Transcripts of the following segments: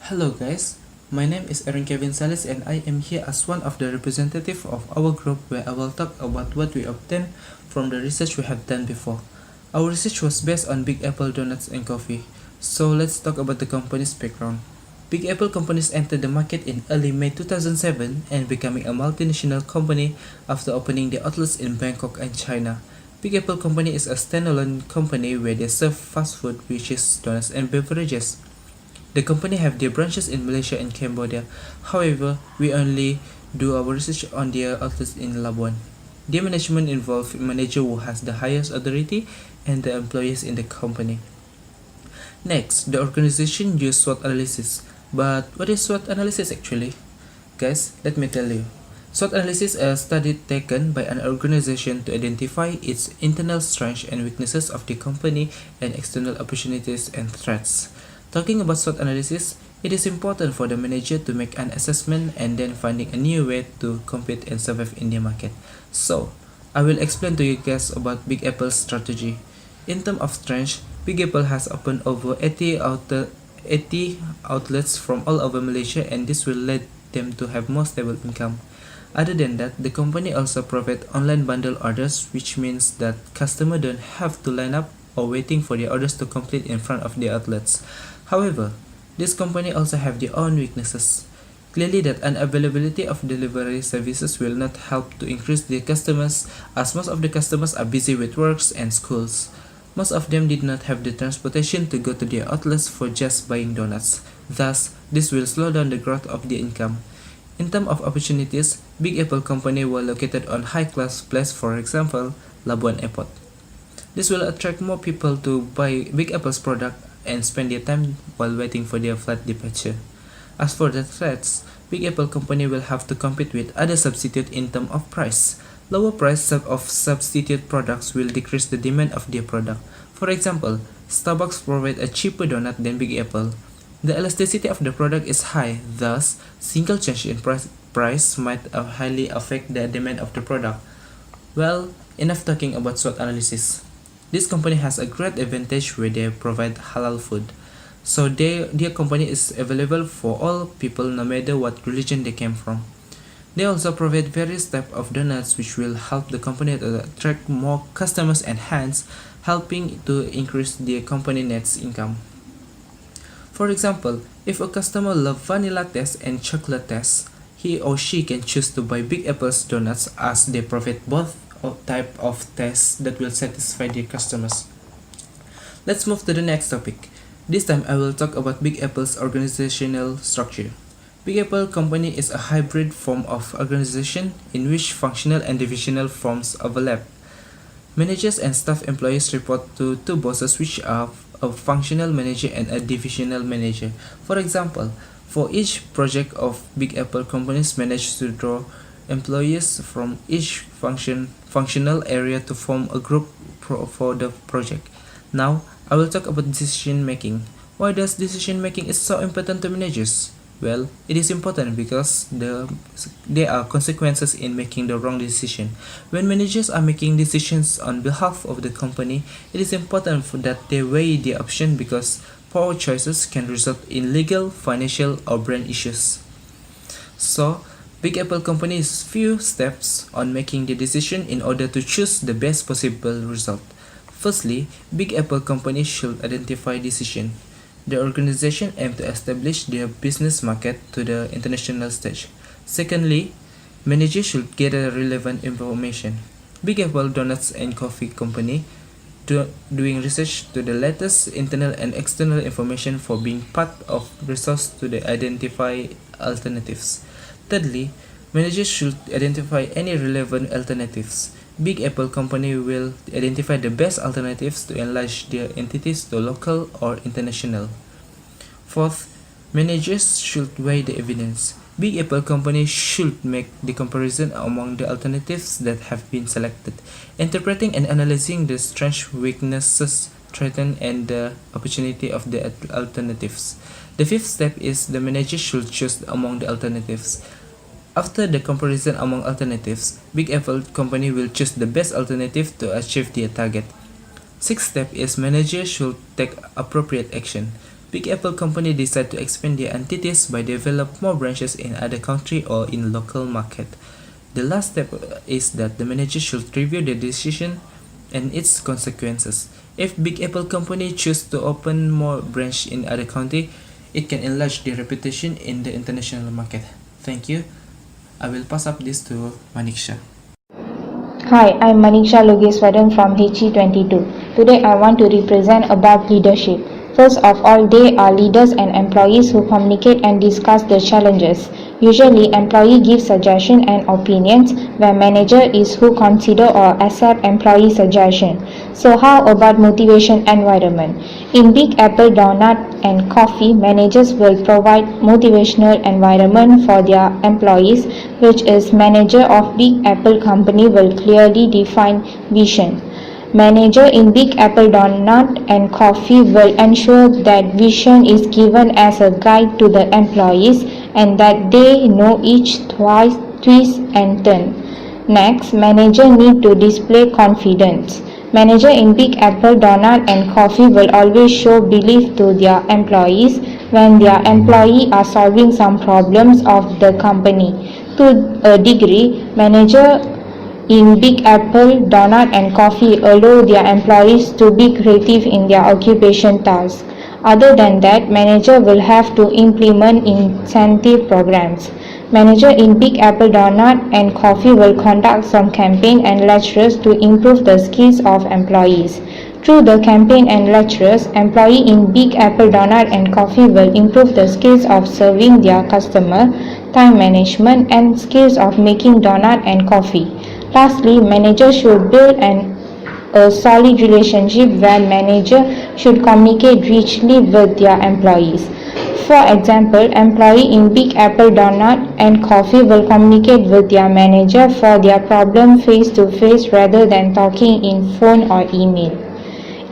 Hello guys, my name is Aaron Kevin Salis and I am here as one of the representative of our group where I will talk about what we obtained from the research we have done before. Our research was based on Big Apple Donuts and Coffee, so let's talk about the company's background. Big Apple companies entered the market in early May 2007 and becoming a multinational company after opening their outlets in Bangkok and China. Big Apple Company is a standalone company where they serve fast food, which is donuts and beverages. The company have their branches in Malaysia and Cambodia. However, we only do our research on their outlets in Labuan. Their management involves a manager who has the highest authority and the employees in the company. Next, the organization use SWOT analysis. But what is SWOT analysis actually? Guys, let me tell you. SWOT analysis is a study taken by an organization to identify its internal strengths and weaknesses of the company and external opportunities and threats. Talking about SWOT analysis, it is important for the manager to make an assessment and then finding a new way to compete and survive in the market. So, I will explain to you guys about Big Apple's strategy. In terms of strength, Big Apple has opened over 80 outlets from all over Malaysia, and this will lead them to have more stable income. Other than that, the company also provides online bundle orders, which means that customers don't have to line up or waiting for their orders to complete in front of the outlets. However, this company also have their own weaknesses. Clearly that unavailability of delivery services will not help to increase their customers, as most of the customers are busy with works and schools. Most of them did not have the transportation to go to their outlets for just buying donuts. Thus, this will slow down the growth of their income. In terms of opportunities, Big Apple company were located on high-class place, for example, Labuan Airport. This will attract more people to buy Big Apple's product and spend their time while waiting for their flight departure. As for the threats, Big Apple company will have to compete with other substitute in terms of price. Lower price of substitute products will decrease the demand of their product. For example, Starbucks provide a cheaper donut than Big Apple. The elasticity of the product is high, thus single change in price might highly affect the demand of the product. Well, enough talking about SWOT analysis. This company has a great advantage where they provide halal food. So their company is available for all people no matter what religion they came from. They also provide various types of donuts which will help the company to attract more customers and hence helping to increase their company net income. For example, if a customer loves vanilla taste and chocolate taste, he or she can choose to buy Big Apple's donuts as they provide both type of tests that will satisfy their customers. Let's move to the next topic. This time I will talk about Big Apple's organizational structure. Big Apple company is a hybrid form of organization in which functional and divisional forms overlap. Managers and staff employees report to two bosses, which are a functional manager and a divisional manager. For example, for each project of Big Apple companies manage to draw employees from each functional area to form a group for the project. Now, I will talk about decision making. Why does decision making is so important to managers? Well, it is important because there are consequences in making the wrong decision. When managers are making decisions on behalf of the company, it is important that they weigh the option because poor choices can result in legal, financial, or brand issues. So, Big Apple company is few steps on making the decision in order to choose the best possible result. Firstly, Big Apple company should identify decision. The organization aims to establish their business market to the international stage. Secondly, managers should gather relevant information. Big Apple Donuts and Coffee Company doing research to the latest internal and external information for being part of resource to the identify alternatives. Thirdly, managers should identify any relevant alternatives. Big Apple company will identify the best alternatives to enlarge their entities to local or international. Fourth, managers should weigh the evidence. Big Apple company should make the comparison among the alternatives that have been selected, interpreting and analyzing the strengths, weaknesses, threats, and the opportunity of the alternatives. The fifth step is the manager should choose among the alternatives. After the comparison among alternatives, Big Apple company will choose the best alternative to achieve their target. Sixth step is manager should take appropriate action. Big Apple company decide to expand their entities by develop more branches in other country or in local market. The last step is that the manager should review the decision and its consequences. If Big Apple company choose to open more branch in other country, it can enlarge their reputation in the international market. Thank you. I will pass up this to Maniksha. Hi, I'm Maniksha Logeswaran from HE22. Today I want to represent about leadership. First of all, they are leaders and employees who communicate and discuss the challenges. Usually, employee gives suggestions and opinions, where manager is who consider or accept employee suggestion. So how about motivation environment? In Big Apple Donut and Coffee, managers will provide motivational environment for their employees, which is manager of Big Apple company will clearly define vision. Manager in Big Apple Donut and Coffee will ensure that vision is given as a guide to the employees and that they know each twist and turn. Next, manager need to display confidence. Manager in Big Apple Donut and Coffee will always show belief to their employees when their employees are solving some problems of the company. To a degree, manager in Big Apple Donut and Coffee allow their employees to be creative in their occupation tasks. Other than that, manager will have to implement incentive programs. Manager in Big Apple Donut and Coffee will conduct some campaign and lectures to improve the skills of employees. Through the campaign and lectures, employees in Big Apple Donut and Coffee will improve the skills of serving their customer, time management, and skills of making donut and coffee. Lastly, manager should build a solid relationship where manager should communicate richly with their employees. For example, employee in Big Apple Donut and Coffee will communicate with their manager for their problem face to face rather than talking in phone or email.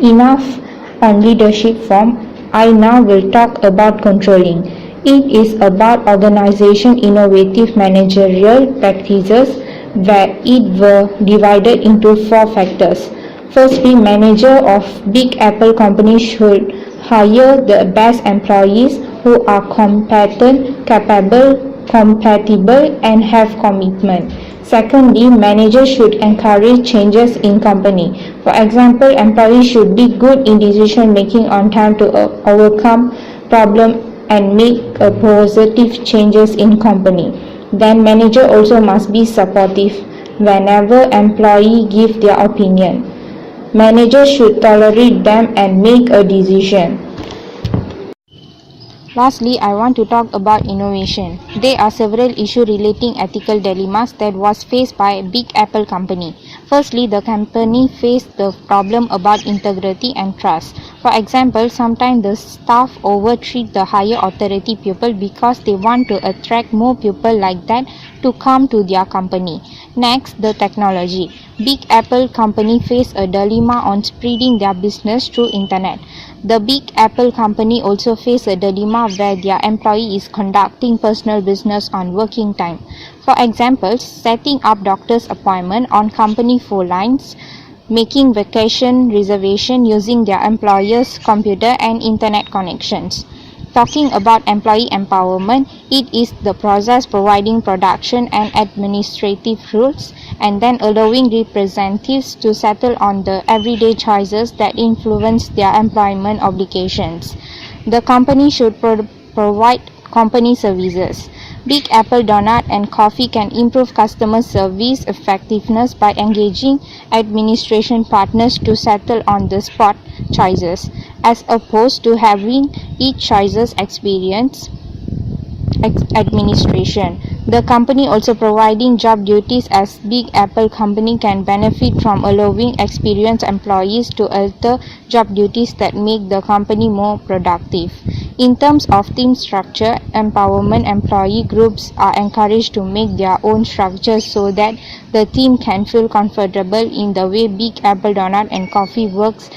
Enough on leadership form. I now will talk about controlling. It is about organization innovative managerial practices where it were divided into 4 factors. Firstly, manager of Big Apple company should hire the best employees who are competent, capable, compatible, and have commitment. Secondly, manager should encourage changes in company. For example, employees should be good in decision making on time to overcome problem and make positive changes in company. Then manager also must be supportive whenever employee give their opinion. Manager should tolerate them and make a decision. Lastly, I want to talk about innovation. There are several issues relating ethical dilemmas that was faced by Big Apple company. Firstly, the company faced the problem about integrity and trust. For example, sometimes the staff overtreat the higher authority people because they want to attract more people like that to come to their company. Next, the technology. Big Apple company faced a dilemma on spreading their business through internet. The Big Apple company also faced a dilemma where their employee is conducting personal business on working time. For example, setting up doctor's appointment on company phone lines, making vacation reservation using their employer's computer and internet connections. Talking about employee empowerment, it is the process providing production and administrative rules and then allowing representatives to settle on the everyday choices that influence their employment obligations. The company should provide company services. Big Apple Donut and Coffee can improve customer service effectiveness by engaging administration partners to settle on the spot choices, as opposed to having each choices experience administration. The company also providing job duties as Big Apple company can benefit from allowing experienced employees to alter job duties that make the company more productive. In terms of team structure, empowerment, employee groups are encouraged to make their own structures so that the team can feel comfortable in the way Big Apple Donut and Coffee works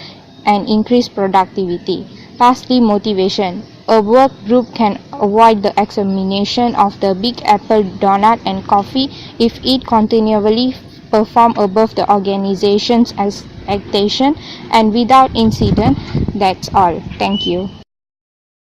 and increase productivity. Lastly, motivation. A work group can avoid the examination of the Big Apple Donut and Coffee if it continually performs above the organization's expectation and without incident. That's all. Thank you.